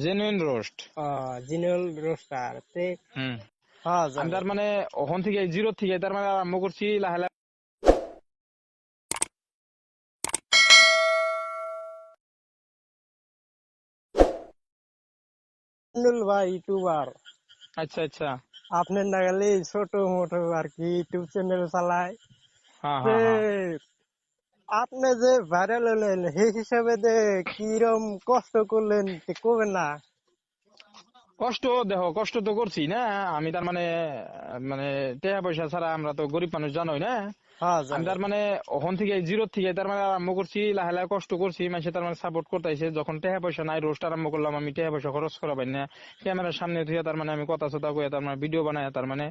Genuine roast. Genuine roaster তে হুম। হ্যাঁ আমি জানি। তার মানে ওখান থেকে জিরো থেকে তার মানে আরম্ভ করছি লাহে লাহে। জিনুল ভাই ইউটিউবার, আচ্ছা আচ্ছা। আপনার নাগালে ছোট মোটো আর কি ইউটিউব চ্যানেল চালায়। হ্যাঁ তে হ্যাঁ হ্যাঁ। আপনি যে ভাইরাল হলেন সেই হিসাবে যে কিরম কষ্ট করলেন কবেন না? কষ্ট দেখো, কষ্ট তো করছি না। আমি তার মানে মানে টাকা পয়সা ছাড়া আমরা তো গরিব মানুষ, জানোই না। হ্যাঁ আমি জানি। তার মানে ওখান থেকে জিরো থেকে তার মানে আরম্ভ করছি, লাহে লাহে কষ্ট করছি, মানুষে তার মানে সাপোর্ট করতে আইছে। যখন টাকা পয়সা নাই, রোস্ট আরম্ভ করলাম, আমি টাকা পয়সা খরচ করা পাই না। ক্যামেরার সামনে থেকে তার মানে আমি কথা চথা কয়ে তার মানে ভিডিও বানায় তার মানে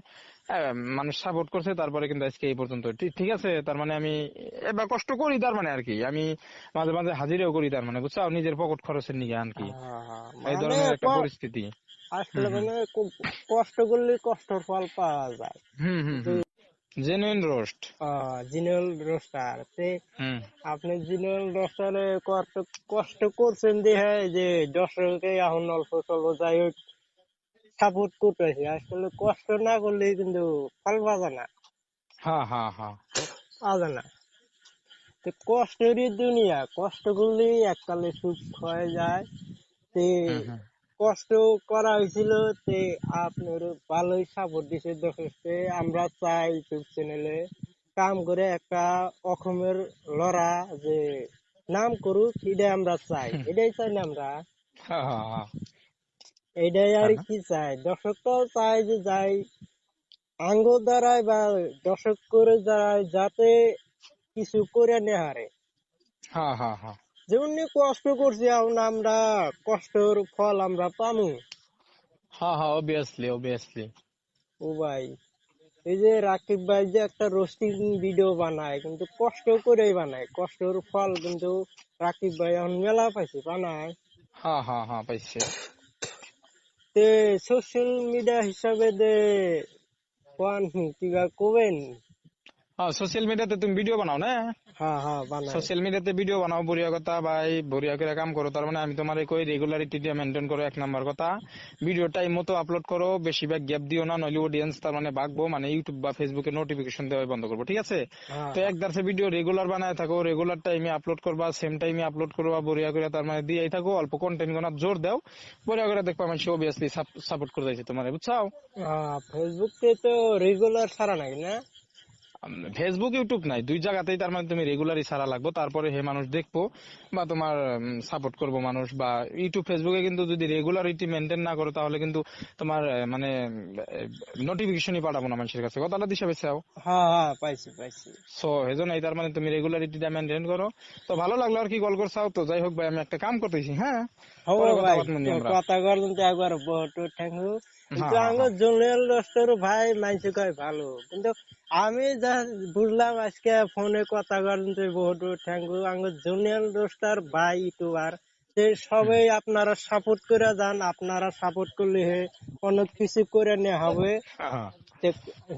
মানুষ সাপোর্ট করছে, তারপরে কিন্তু আজকে এই পর্যন্ত ঠিক আছে। তার মানে আমি এবার কষ্ট করি তার মানে আর কি, আমি মাঝে মাঝে হাজিরাও করি তার মানে, বুঝছো, নিজের পকেট খরচের নিগে আর কি। এই মানে ধরনের একটা পরিস্থিতি। আসলে হুম হুম। মানে খুব কষ্ট করলে কষ্টর ফল পাওয়া যায়। হুম হুম হুম। Genuine roast. জিনুয়াল রোস্টার তে হুম। আপনি জিনুয়াল রোস্টারে কষ্ট করছেন দেখে যে দর্শকে এখন অল্প স্বল্প যাই হোক সাপোর্ট করতেছে। আসলে কষ্ট না করলে কিন্তু ফল পাওয়া না, হ্যাঁ হ্যাঁ হ্যাঁ। পাওয়া না। তো কষ্টেরই দুনিয়া, কষ্ট করলেই এককালে সুখ হয়ে যায়। তে হুম হুম। কষ্ট করা হয়েছিল, তে আপনার ভালোই সাপোর্ট দিছে দর্শককে। আমরা চাই ইউটিউব চ্যানেলে কাম করে একটা অসমের লড়া যে নাম করুক, এটাই আমরা চাই, এটাই চাই না আমরা, হ্যাঁ হ্যাঁ হ্যাঁ। এটাই আর তাই না? কি চাই। দর্শক তো চাই যে যাই আঙ্গ দ্বারাই বা দর্শক করে দ্বারাই যাতে কিছু করে নেহারে, হ্যাঁ হ্যাঁ হ্যাঁ। যেমনি কষ্ট করছি এখন আমরা কষ্টর ফল আমরা পামু। হ্যাঁ হ্যাঁ, অবভিয়াসলি অবভিয়াসলি। ও ভাই, এই যে রাকিব ভাই যে একটা রোস্টিং ভিডিও বানায়, কিন্তু কষ্ট করেই বানায়, কষ্টের ফল কিন্তু রাকিব ভাই এখন মেলা পাইছে বানায়। হ্যাঁ হ্যাঁ হ্যাঁ, পাইছে। তে সোশ্যাল মিডিয়া হিসাবে দে কোন কিবা কবেন? হ্যাঁ, সোশ্যাল মিডিয়াতে তুমি ভিডিও বানাও না? হ্যাঁ হ্যাঁ বানায়। সোশ্যাল মিডিয়াতে ভিডিও বানাও, বড়িয়া কথা ভাই, বড়িয়া করে কাম করো। তার মানে আমি তোমার কই রেগুলারিটি মেনটেন করো, এক নাম্বার কথা। ভিডিও টাইম মতো আপলোড করো, বেশিরভাগ গ্যাপ দিও না, নইলে অডিয়েন্স তার মানে বাগবো, মানে ইউটিউব বা ফেসবুকে নোটিফিকেশন দেওয়া বন্ধ করবো, ঠিক আছে। হ্যাঁ তো হ্যাঁ। এক দার্সে ভিডিও রেগুলার বানায় থাকো, রেগুলার টাইমে আপলোড করবা, সেম টাইমে আপলোড করবা, বড়িয়া করে তার মানে দিয়েই থাকো, অল্প কন্টেন্ট গোনা জোর দাও, বড়িয়া করে দেখবা মানুষ অবভিয়াসলি সাপোর্ট করে যাচ্ছে তোমার, বুঝছো। ফেসবুকে তো রেগুলার ছাড়া নাকি না? ফেসবুক ইউটিউব নাই, দুই জায়গাতেই তার মানে তুমি রেগুলারই ছাড়া লাগবে, তারপরে হে মানুষ দেখবো বা তোমার সাপোর্ট করবো মানুষ। বা ইউটিউব ফেসবুকে কিন্তু যদি রেগুলারিটি মেনটেন না করো, তাহলে কিন্তু তোমার মানে নোটিফিকেশনই পাঠাবো না মানুষের কাছে, কথাটা দিশা পেছাও। হ্যাঁ হ্যাঁ পাইছি পাইছি। সো এজন্য তার মানে তুমি রেগুলারিটিটা মেনটেন করো। তো ভালো লাগলো আর কি, কল করছাও তো। যাই হোক ভাই, আমি একটা কাম করতেছি, হ্যাঁ, হবো পরে কথা ভাই, বার্তা আমরা। কথা করলেন তো একবার বহুত থ্যাংক ইউ। কিন্তু হ্যাঁ হ্যাঁ আঙ্গ হ্যাঁ। জুনিয়র রোস্টার ভাই মাইছে কয় ভালো, কিন্তু আমি যা বুঝলাম আজকে ফোনে কথা করলেন তো বহুত থ্যাংক ইউ। আঙ্গ জুনিয়র রোস্টার ভাই ইউটিউবার যে হুম। সবাই আপনারা সাপোর্ট করে যান, আপনারা সাপোর্ট করলে হে অনেক কিছু করে নেওয়া হবে। হ্যাঁ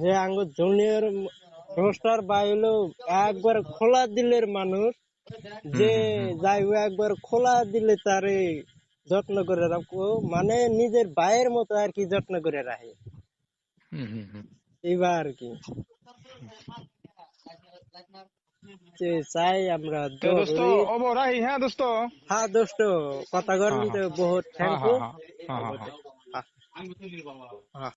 যে আঙ্গ জুনিয়র রোস্টার ভাই হলো একবার খোলা দিলের মানুষ, হুম যে হুম হুম যাইব একবার খোলা দিলে তারে যত্ন করে রাখবো, মানে নিজের ভাইয়ের মতো আর কি যত্ন করে রাখে, হুম হুম হুম। এইবার আর কি যে চাই আমরা তো দোয়া দোস্ত, করি। ওবো রাহি, হ্যাঁ দোস্ত। হ্যাঁ দোস্ত, কথা হ্যাঁ করেন হ্যাঁ তো বহুত থ্যাংক হ্যাঁ ইউ। হ্যাঁ হ্যাঁ হ্যাঁ হ্যাঁ। হ্যাঁ হ্যাঁ।